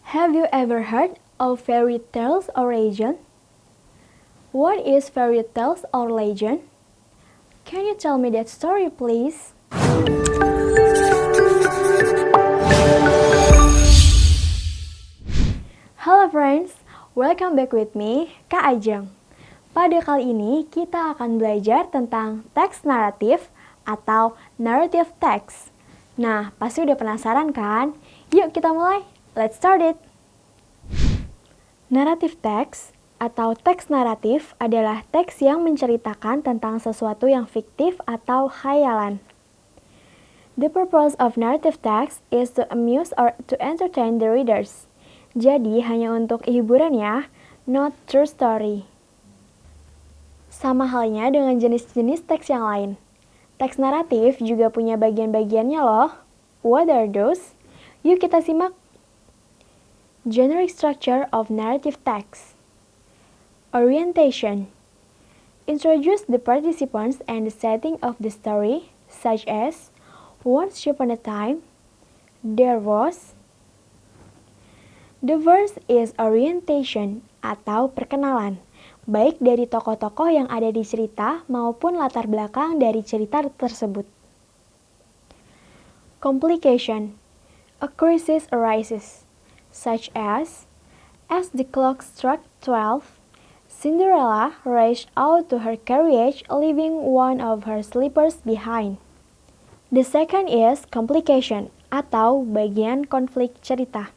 Have you ever heard of fairy tales or legend? What is fairy tales or legend? Can you tell me that story, please? Hello friends, welcome back with me, Kak Ajeng. Pada kali ini kita akan belajar tentang teks naratif atau narrative text. Nah, pasti udah penasaran kan? Yuk kita mulai, let's start it! Narrative text atau teks naratif adalah teks yang menceritakan tentang sesuatu yang fiktif atau khayalan. The purpose of narrative text is to amuse or to entertain the readers. Jadi hanya untuk hiburan ya, not true story. Sama halnya dengan jenis-jenis teks yang lain. Teks naratif juga punya bagian-bagiannya loh. What are those? Yuk kita simak. Generic structure of narrative text. Orientation. Introduce the participants and the setting of the story, such as once upon a time, there was. The verse is orientation atau perkenalan, baik dari tokoh-tokoh yang ada di cerita maupun latar belakang dari cerita tersebut. Complication. A crisis arises, such as the clock struck 12, Cinderella rushed out to her carriage, leaving one of her slippers behind. The second is complication atau bagian konflik cerita.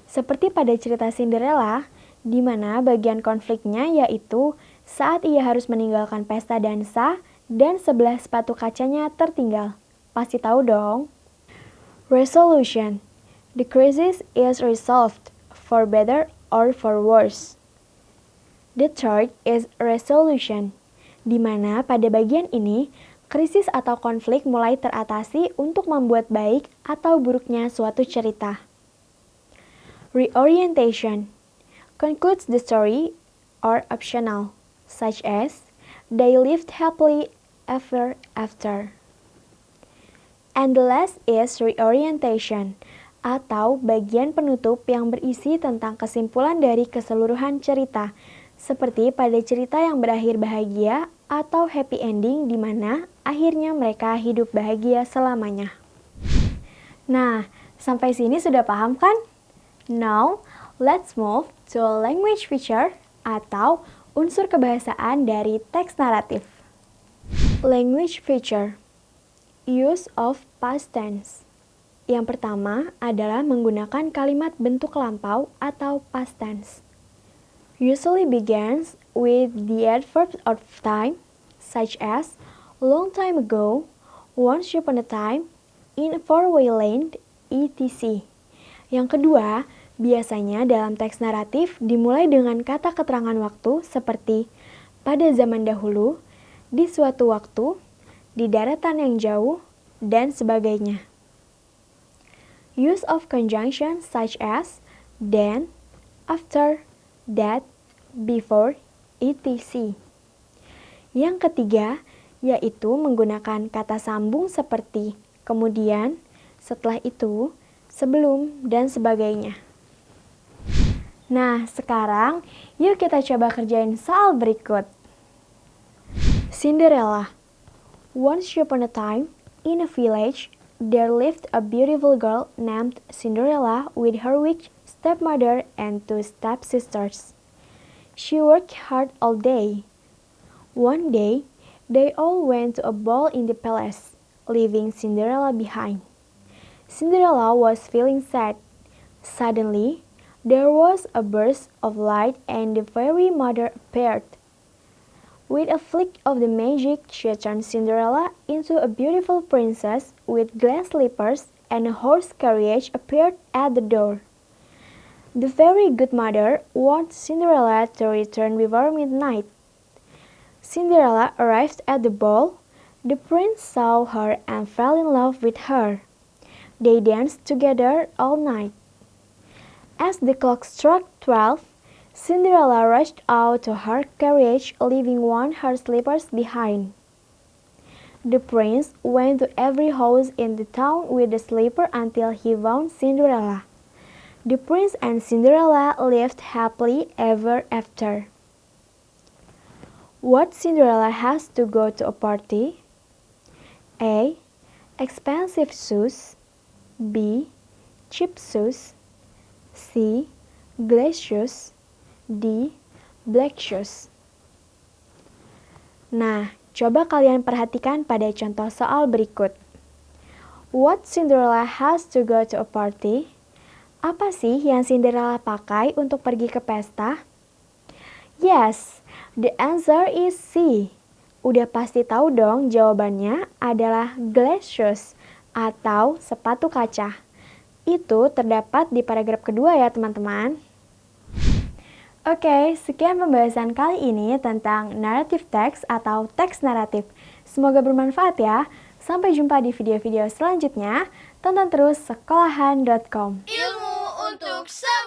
Seperti pada cerita Cinderella, di mana bagian konfliknya yaitu saat ia harus meninggalkan pesta dansa dan sebelah sepatu kacanya tertinggal. Pasti tahu dong. Resolution. The crisis is resolved, for better or for worse. The third is resolution, di mana pada bagian ini, krisis atau konflik mulai teratasi untuk membuat baik atau buruknya suatu cerita. Reorientation concludes the story or optional, such as they lived happily ever after. And the last is reorientation, atau bagian penutup yang berisi tentang kesimpulan dari keseluruhan cerita, seperti pada cerita yang berakhir bahagia atau happy ending di mana akhirnya mereka hidup bahagia selamanya. Nah, sampai sini sudah paham kan? Now, let's move to language feature atau unsur kebahasaan dari teks naratif. Language feature. Use of past tense. Yang pertama adalah menggunakan kalimat bentuk lampau atau past tense. Usually begins with the adverb of time, such as long time ago, once upon a time, in a faraway land, etc. Yang kedua, biasanya dalam teks naratif dimulai dengan kata keterangan waktu seperti pada zaman dahulu, di suatu waktu, di daratan yang jauh, dan sebagainya. Use of conjunction such as then, after, that, before, etc. Yang ketiga, yaitu menggunakan kata sambung seperti kemudian, setelah itu, sebelum, dan sebagainya. Nah, sekarang yuk kita coba kerjain soal berikut. Cinderella. Once upon a time, in a village, there lived a beautiful girl named Cinderella with her witch stepmother and two stepsisters. She worked hard all day. One day, they all went to a ball in the palace, leaving Cinderella behind. Cinderella was feeling sad. Suddenly, there was a burst of light and the fairy mother appeared. With a flick of the magic, she turned Cinderella into a beautiful princess with glass slippers, and a horse carriage appeared at the door. The fairy godmother wanted Cinderella to return before midnight. Cinderella arrived at the ball. The prince saw her and fell in love with her. They danced together all night. As the clock struck 12, Cinderella rushed out to her carriage, leaving one her slippers behind. The prince went to every house in the town with the slipper until he found Cinderella. The prince and Cinderella lived happily ever after. What Cinderella has to go to a party? A. Expensive shoes. B. Cheap shoes. C. Glass shoes. D. Black shoes. Nah, coba kalian perhatikan pada contoh soal berikut. What Cinderella has to go to a party? Apa sih yang Cinderella pakai untuk pergi ke pesta? Yes, the answer is C. Udah pasti tahu dong jawabannya adalah glass shoes atau sepatu kaca. Itu terdapat di paragraf kedua ya teman-teman. Oke, sekian pembahasan kali ini tentang narrative text atau teks naratif. Semoga bermanfaat ya. Sampai jumpa di video-video selanjutnya. Tonton terus sekolahan.com. Ilmu untuk semua.